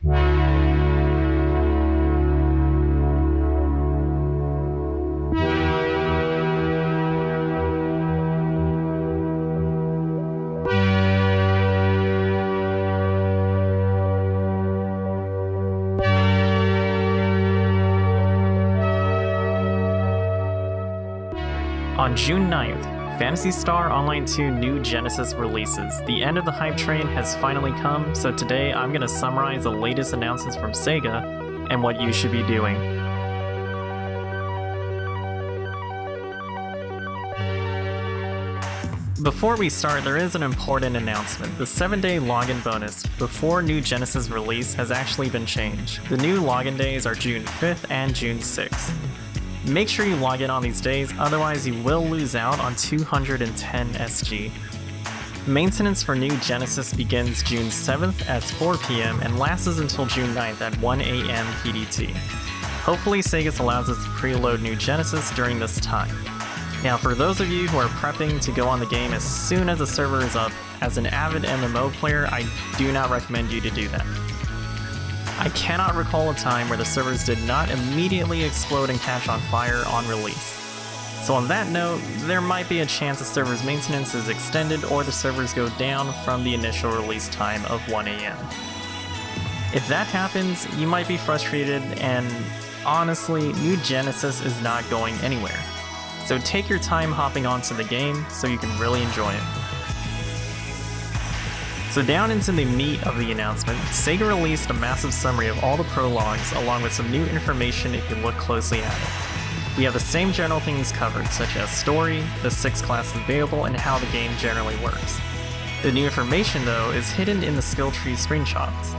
On June 9th, Phantasy Star Online 2 New Genesis releases. The end of the hype train has finally come, so today I'm going to summarize the latest announcements from Sega and what you should be doing. Before we start, there is an important announcement. The 7-day login bonus before New Genesis release has actually been changed. The new login days are June 5th and June 6th. Make sure you log in on these days, otherwise you will lose out on 210 SG. Maintenance for New Genesis begins June 7th at 4 PM and lasts until June 9th at 1 AM PDT. Hopefully Sega allows us to preload New Genesis during this time. Now for those of you who are prepping to go on the game as soon as the server is up, as an avid MMO player, I do not recommend you to do that. I cannot recall a time where the servers did not immediately explode and catch on fire on release. So on that note, there might be a chance the server's maintenance is extended or the servers go down from the initial release time of 1 AM. If that happens, you might be frustrated, and honestly, New Genesis is not going anywhere. So take your time hopping onto the game so you can really enjoy it. So down into the meat of the announcement, Sega released a massive summary of all the prologues along with some new information if you look closely at it. We have the same general things covered, such as story, the 6 classes available, and how the game generally works. The new information though is hidden in the skill tree screenshots.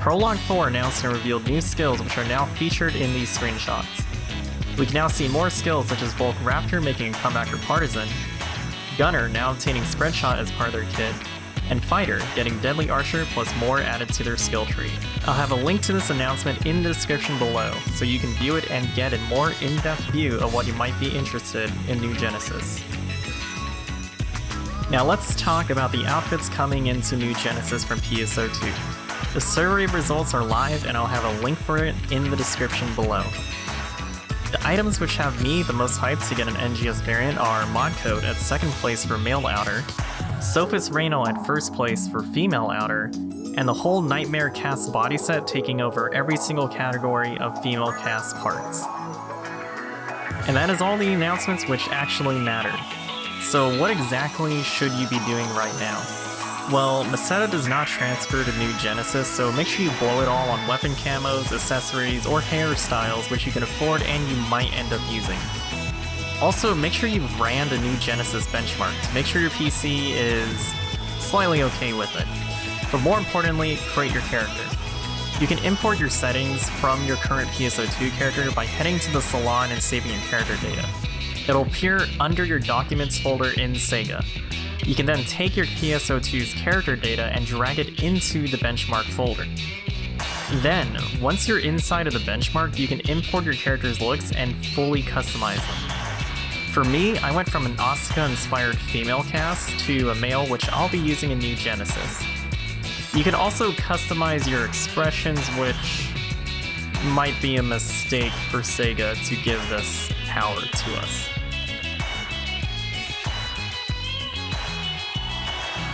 Prologue 4 announced and revealed new skills which are now featured in these screenshots. We can now see more skills such as Volk Raptor making a comeback or partisan, Gunner now obtaining spread shot as part of their kit, and Fighter getting Deadly Archer plus more added to their skill tree. I'll have a link to this announcement in the description below, so you can view it and get a more in-depth view of what you might be interested in New Genesis. Now let's talk about the outfits coming into New Genesis from PSO2. The survey results are live and I'll have a link for it in the description below. The items which have me the most hyped to get an NGS variant are Modcode at 2nd place for male outer, Sophis Reno at 1st place for female outer, and the whole Nightmare cast body set taking over every single category of female cast parts. And that is all the announcements which actually mattered. So what exactly should you be doing right now? Well, Meseta does not transfer to New Genesis, so make sure you blow it all on weapon camos, accessories, or hairstyles which you can afford and you might end up using. Also, make sure you've ran the New Genesis benchmark to make sure your PC is slightly okay with it. But more importantly, create your character. You can import your settings from your current PSO2 character by heading to the salon and saving your character data. It'll appear under your Documents folder in Sega. You can then take your PSO2's character data and drag it into the benchmark folder. Then, once you're inside of the benchmark, you can import your character's looks and fully customize them. For me, I went from an Asuka-inspired female cast to a male, which I'll be using in New Genesis. You can also customize your expressions, which might be a mistake for Sega to give this power to us.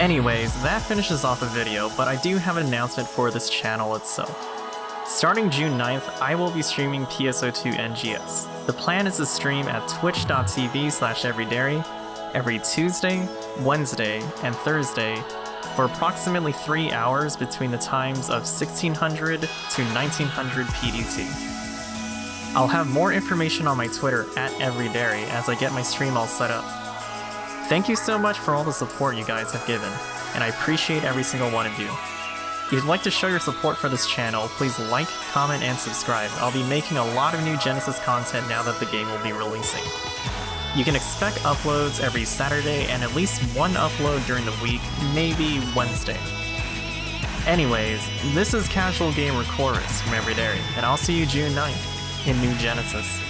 Anyways, that finishes off the video, but I do have an announcement for this channel itself. Starting June 9th, I will be streaming PSO2 NGS. The plan is to stream at twitch.tv/everydairy every Tuesday, Wednesday, and Thursday for approximately 3 hours between the times of 1600 to 1900 PDT. I'll have more information on my Twitter @everydairy as I get my stream all set up. Thank you so much for all the support you guys have given, and I appreciate every single one of you. If you'd like to show your support for this channel, please like, comment, and subscribe. I'll be making a lot of new Genesis content now that the game will be releasing. You can expect uploads every Saturday and at least one upload during the week, maybe Wednesday. Anyways, this is Casual Gamer Chorus from Everydairy, and I'll see you June 9th in New Genesis.